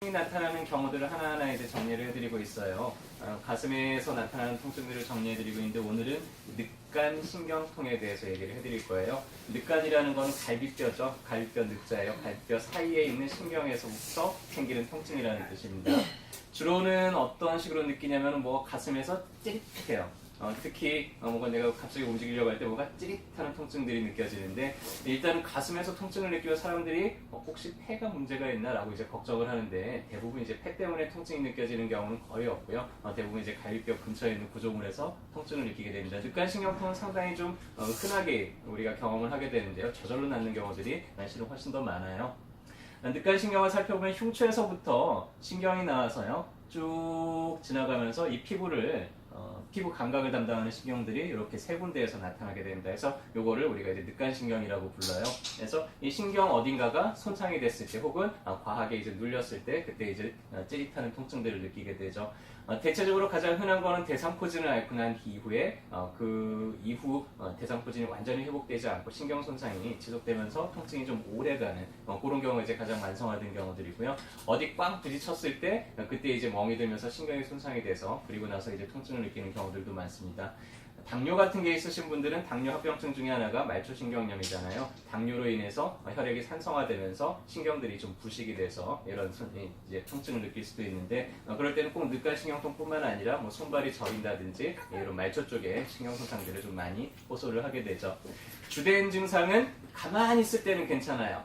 나타나는 경우들을 하나하나 이제 정리를 해드리고 있어요. 가슴에서 나타나는 통증들을 정리해드리고 있는데 오늘은 늑간 신경통에 대해서 얘기를 해드릴 거예요. 늑간이라는 건 갈비뼈죠. 갈비뼈 늑자예요. 갈비뼈 사이에 있는 신경에서부터 생기는 통증이라는 뜻입니다. 주로는 어떤 식으로 느끼냐면 가슴에서 찌릿해요. 특히 뭔가 내가 갑자기 움직이려고 할 때 뭔가 찌릿하는 통증들이 느껴지는데 일단은 가슴에서 통증을 느끼면 사람들이 혹시 폐가 문제가 있나 라고 이제 걱정을 하는데 대부분 이제 폐 때문에 통증이 느껴지는 경우는 거의 없고요. 대부분 이제 갈비뼈 근처에 있는 구조물에서 통증을 느끼게 됩니다. 늑간신경통은 상당히 좀 흔하게 우리가 경험을 하게 되는데요. 저절로 낫는 경우들이 사실은 훨씬 더 많아요. 늑간신경을 살펴보면 흉추에서부터 신경이 나와서요. 쭉 지나가면서 이 피부 감각을 담당하는 신경들이 이렇게 세 군데에서 나타나게 됩니다. 그래서 요거를 우리가 이제 늑간신경이라고 불러요. 그래서 이 신경 어딘가가 손상이 됐을 때 혹은 과하게 이제 눌렸을 때 그때 이제 찌릿하는 통증들을 느끼게 되죠. 대체적으로 가장 흔한 거는 대상포진을 앓고 난 이후에 그 이후 대상포진이 완전히 회복되지 않고 신경 손상이 지속되면서 통증이 좀 오래가는 그런 경우가 이제 가장 만성화된 경우들이고요. 어디 꽝 부딪혔을 때 그때 이제 멍이 들면서 신경이 손상이 돼서 그리고 나서 이제 통증을 느끼는 경우들도 많습니다. 당뇨 같은 게 있으신 분들은 당뇨 합병증 중에 하나가 말초신경염이잖아요. 당뇨로 인해서 혈액이 산성화되면서 신경들이 좀 부식이 돼서 이런 이제 통증을 느낄 수도 있는데 그럴 때는 꼭 늑간신경통뿐만 아니라 손발이 저린다든지 이런 말초 쪽에 신경 손상들을 좀 많이 호소를 하게 되죠. 주된 증상은 가만히 있을 때는 괜찮아요.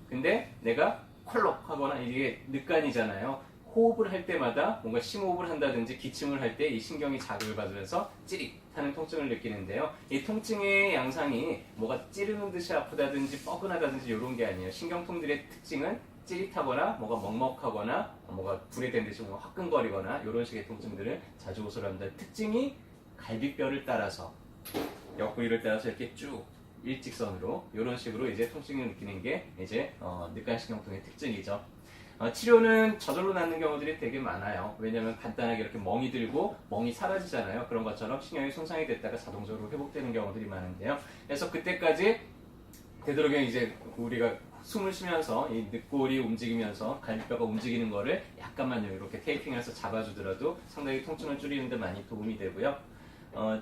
근데 내가 콜록 하거나 이게 늑간이잖아요. 호흡을 할 때마다 뭔가 심호흡을 한다든지 기침을 할 때 이 신경이 자극을 받으면서 찌릿하는 통증을 느끼는데요. 이 통증의 양상이 뭐가 찌르는 듯이 아프다든지 뻐근하다든지 이런 게 아니에요. 신경통들의 특징은 찌릿하거나 뭐가 먹먹하거나 뭐가 불에 댄 듯이 뭔가 화끈거리거나 이런 식의 통증들을 자주 호소를 합니다. 특징이 갈비뼈를 따라서 옆구리를 따라서 이렇게 쭉 일직선으로 이런 식으로 이제 통증을 느끼는 게 이제 늑간신경통의 특징이죠. 치료는 저절로 낫는 경우들이 되게 많아요. 왜냐하면 간단하게 이렇게 멍이 들고 멍이 사라지잖아요. 그런 것처럼 신경이 손상이 됐다가 자동적으로 회복되는 경우들이 많은데요. 그래서 그때까지 되도록이면 이제 우리가 숨을 쉬면서 이 늑골이 움직이면서 갈비뼈가 움직이는 거를 약간만 이렇게 테이핑해서 잡아주더라도 상당히 통증을 줄이는 데 많이 도움이 되고요.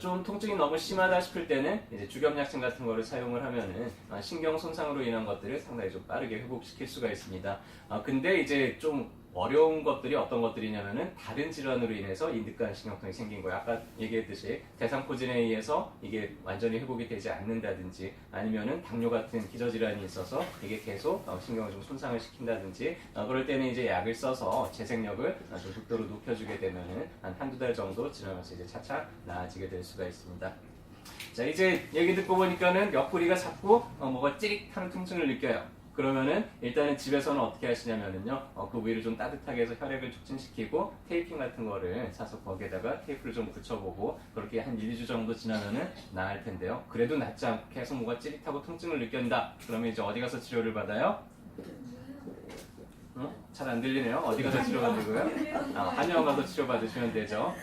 좀 통증이 너무 심하다 싶을 때는 이제 주겸약침 같은 거를 사용을 하면은 신경 손상으로 인한 것들을 상당히 좀 빠르게 회복시킬 수가 있습니다. 근데 이제 좀 어려운 것들이 어떤 것들이냐면은 다른 질환으로 인해서 이 늑간신경통이 생긴 거예요. 아까 얘기했듯이 대상포진에 의해서 이게 완전히 회복이 되지 않는다든지 아니면은 당뇨 같은 기저질환이 있어서 이게 계속 신경을 좀 손상을 시킨다든지 그럴 때는 이제 약을 써서 재생력을 좀 극도로 높여주게 되면은 한 한두 달 정도 지나면서 이제 차차 나아지게 될 수가 있습니다. 자, 이제 얘기 듣고 보니까는 옆구리가 자꾸 뭐가 찌릿하는 통증을 느껴요. 그러면은 일단은 집에서는 어떻게 하시냐면은요, 그 부위를 좀 따뜻하게 해서 혈액을 촉진시키고 테이핑 같은 거를 사서 거기에다가 테이프를 좀 붙여보고 그렇게 한 1, 2주 정도 지나면은 나을 텐데요. 그래도 낫지 않고 계속 뭐가 찌릿하고 통증을 느낀다. 그러면 이제 어디 가서 치료를 받아요? 잘 안 들리네요. 어디 가서 치료받으고요? 한의원 가서 치료받으시면 되죠.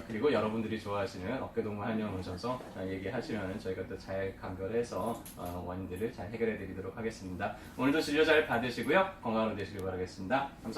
그리고 여러분들이 좋아하시는 어깨동무 한의원 오셔서 얘기하시면 저희가 또 잘 감별해서 원인들을 잘 해결해 드리도록 하겠습니다. 오늘도 진료 잘 받으시고요. 건강으로 되시길 바라겠습니다. 감사합니다.